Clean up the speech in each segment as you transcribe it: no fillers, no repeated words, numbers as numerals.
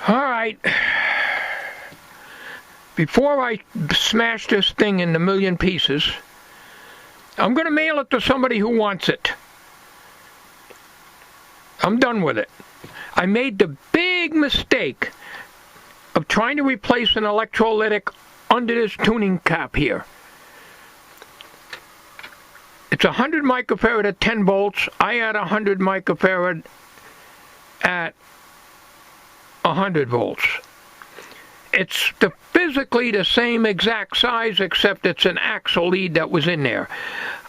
Alright, before I smash this thing in a million pieces, I'm going to mail it to somebody who wants it. I'm done with it. I made the big mistake of trying to replace an electrolytic under this tuning cap here. It's 100 microfarad at 10 volts. I had 100 microfarad at 100 volts. It's physically the same exact size, except it's an axle lead that was in there.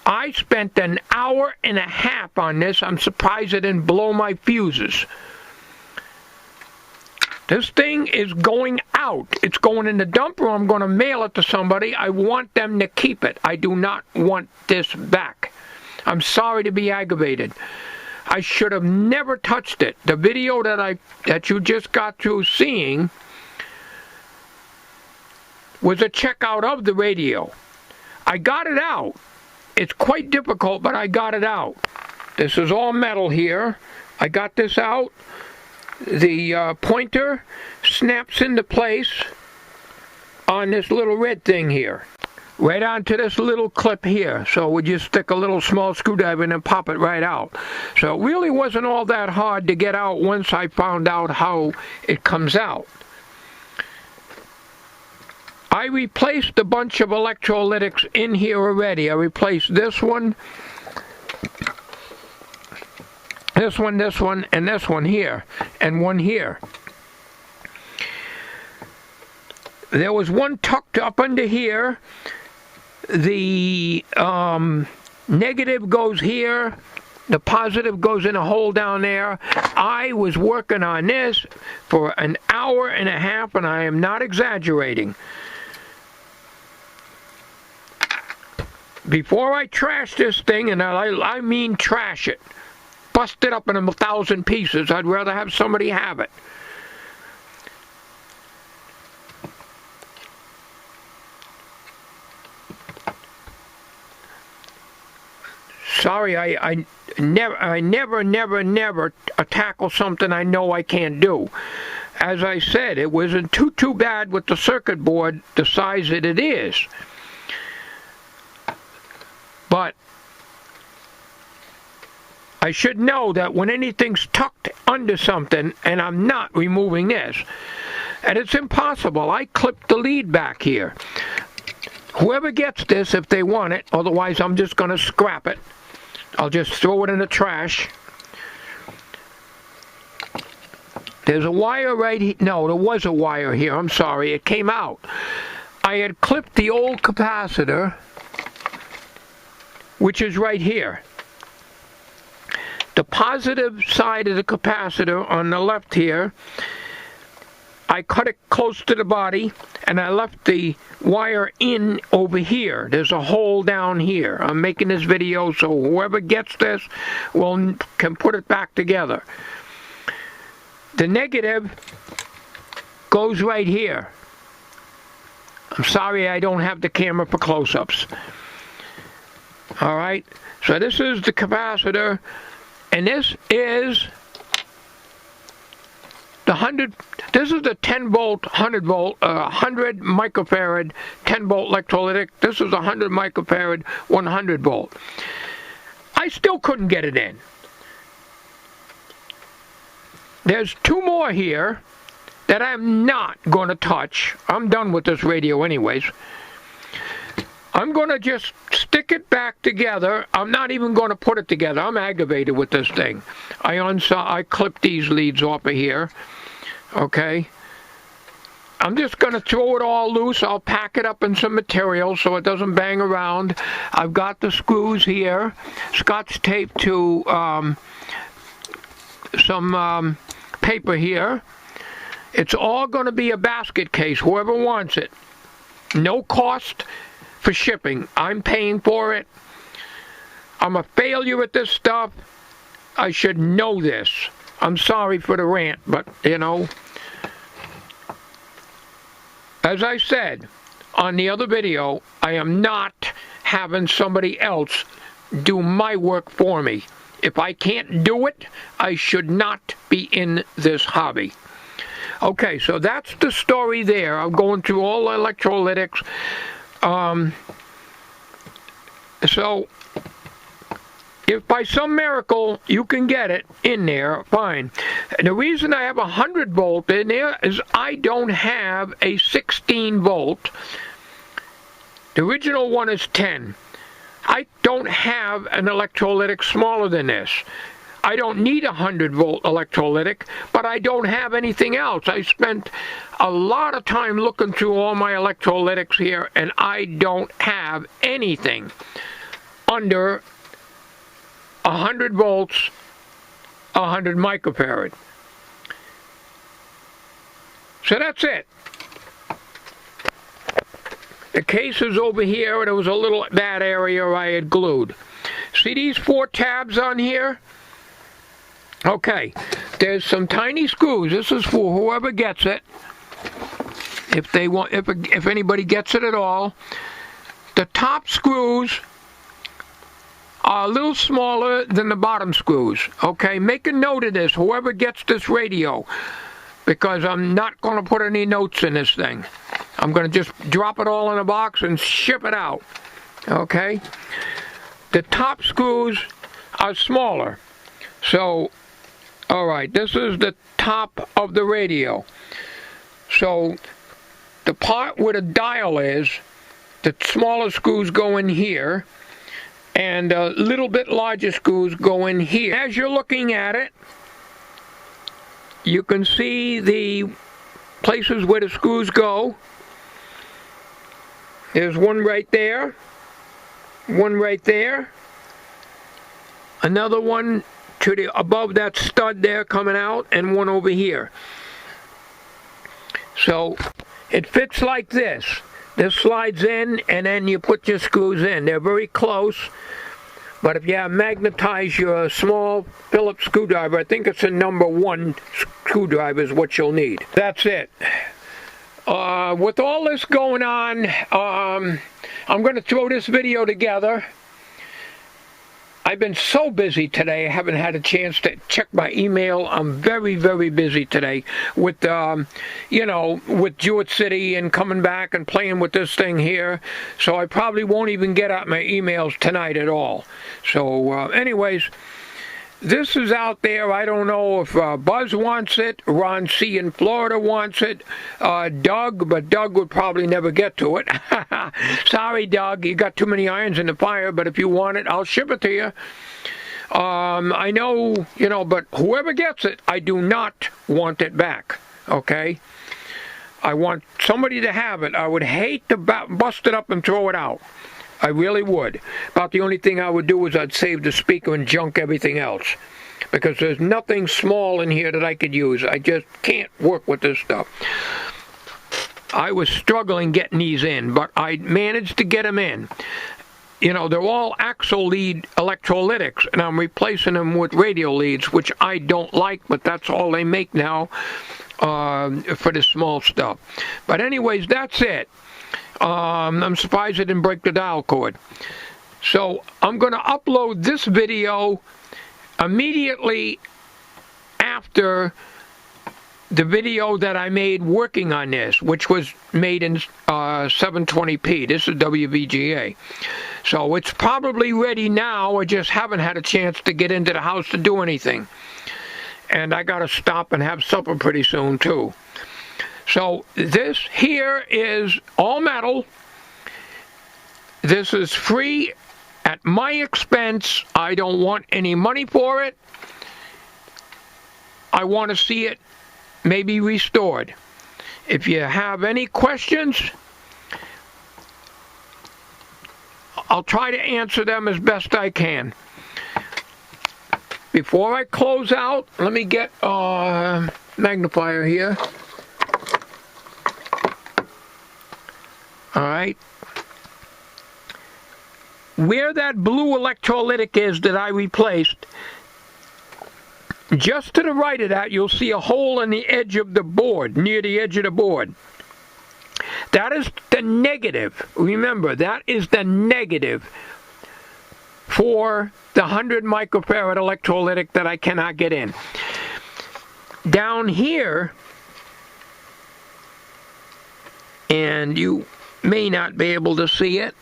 I spent an hour and a half on this. I'm surprised it didn't blow my fuses. This thing is going out. It's going in the dumper. I'm going to mail it to somebody. I want them to keep it. I do not want this back. I'm sorry to be aggravated. I should have never touched it. The video that you just got through seeing was a checkout of the radio. I got it out. It's quite difficult, but I got it out. This is all metal here. I got this out. The pointer snaps into place on this little red thing here. Right onto this little clip here. So we just stick a little small screwdriver in and pop it right out. So it really wasn't all that hard to get out once I found out how it comes out. I replaced a bunch of electrolytics in here already. I replaced this one, and this one here, and one here. There was one tucked up under here. The negative goes here. The positive goes in a hole down there. I was working on this for an hour and a half, and I am not exaggerating. Before I trash this thing, and I mean trash it, bust it up in 1,000 pieces, I'd rather have somebody have it. Sorry, I never tackle something I know I can't do. As I said, it wasn't too bad with the circuit board the size that it is. But I should know that when anything's tucked under something, and I'm not removing this, and it's impossible. I clipped the lead back here. Whoever gets this, if they want it, otherwise I'm just going to scrap it. I'll just throw it in the trash. There's a wire right here. No, there was a wire here. I'm sorry. It came out. I had clipped the old capacitor, which is right here. The positive side of the capacitor on the left here, I cut it close to the body, and I left the wire in over here. There's a hole down here. I'm making this video so whoever gets this can put it back together. The negative goes right here. I'm sorry I don't have the camera for close-ups. Alright, so this is the capacitor, and this is the 100, this is the 10 volt, 100 volt, 100 microfarad, 10 volt electrolytic. This is 100 microfarad, 100 volt. I still couldn't get it in. There's two more here that I'm not going to touch. I'm done with this radio anyways. I'm going to just stick it back together. I'm not even going to put it together. I'm aggravated with this thing. I clipped these leads off of here. Okay. I'm just going to throw it all loose. I'll pack it up in some material so it doesn't bang around. I've got the screws here. Scotch tape to some paper here. It's all going to be a basket case, whoever wants it. No cost for shipping. I'm paying for it. I'm a failure at this stuff. I should know this. I'm sorry for the rant, but you know, as I said on the other video, I am not having somebody else do my work for me. If I can't do it, I should not be in this hobby. Okay, so that's the story there. I'm going through all the electrolytics. So if by some miracle you can get it in there, fine. And the reason I have 100 volt in there is I don't have a 16 volt. The original one is 10. I don't have an electrolytic smaller than this. I don't need a 100 volt electrolytic, but I don't have anything else. I spent a lot of time looking through all my electrolytics here, and I don't have anything under 100 volts, 100 microfarad. So that's it. The case is over here. There was a little, that area I had glued. See these 4 tabs on here? Okay, there's some tiny screws. This is for whoever gets it. If they want, if anybody gets it at all. The top screws are a little smaller than the bottom screws. Okay, make a note of this, whoever gets this radio, because I'm not going to put any notes in this thing. I'm going to just drop it all in a box and ship it out. Okay, the top screws are smaller. So, all right, this is the top of the radio. So the part where the dial is, the smaller screws go in here, and a little bit larger screws go in here. As you're looking at it, you can see the places where the screws go. There's one right there, one right there, another one to the above that stud there coming out, and one over here. So it fits like this. This slides in, and then you put your screws in. They're very close, but if you magnetize your small Phillips screwdriver, I think it's a number 1 screwdriver is what you'll need. That's it. With all this going on, I'm going to throw this video together. I've been so busy today, I haven't had a chance to check my email. I'm very, very busy today with, with Jewett City and coming back and playing with this thing here. So I probably won't even get out my emails tonight at all. So anyways, this is out there. I don't know if Buzz wants it, Ron C. in Florida wants it, Doug, but Doug would probably never get to it. Sorry, Doug, you got too many irons in the fire, but if you want it, I'll ship it to you. I know, but whoever gets it, I do not want it back, okay? I want somebody to have it. I would hate to bust it up and throw it out. I really would. About the only thing I would do is I'd save the speaker and junk everything else. Because there's nothing small in here that I could use. I just can't work with this stuff. I was struggling getting these in, but I managed to get them in. They're all axle lead electrolytics, and I'm replacing them with radio leads, which I don't like, but that's all they make now for the small stuff. But anyways, that's it. I'm surprised I didn't break the dial cord. So I'm going to upload this video immediately after the video that I made working on this, which was made in 720p. This is WVGA. So it's probably ready now. I just haven't had a chance to get into the house to do anything. And I got to stop and have supper pretty soon too. So this here is all metal. This is free at my expense. I don't want any money for it. I want to see it maybe restored. If you have any questions, I'll try to answer them as best I can. Before I close out, let me get a magnifier here. All right. Where that blue electrolytic is that I replaced, just to the right of that, you'll see a hole in the edge of the board, near the edge of the board. That is the negative. Remember, that is the negative for the 100 microfarad electrolytic that I cannot get in. Down here, and you may not be able to see it.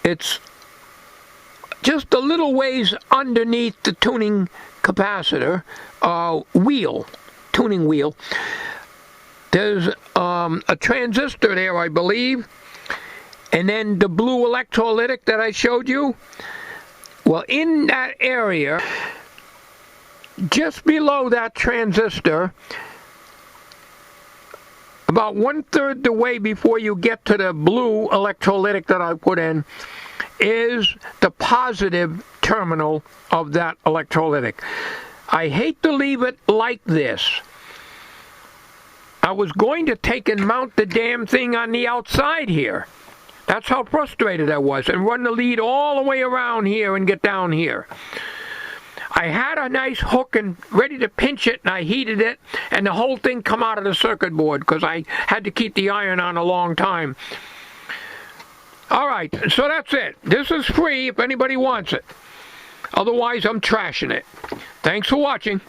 It's just a little ways underneath the tuning capacitor tuning wheel. There's a transistor there, I believe, and then the blue electrolytic that I showed you. Well, in that area, just below that transistor, about 1/3 the way before you get to the blue electrolytic that I put in, is the positive terminal of that electrolytic. I hate to leave it like this. I was going to take and mount the damn thing on the outside here. That's how frustrated I was, and run the lead all the way around here and get down here. I had a nice hook and ready to pinch it, and I heated it, and the whole thing come out of the circuit board because I had to keep the iron on a long time. Alright, so that's it. This is free if anybody wants it. Otherwise, I'm trashing it. Thanks for watching.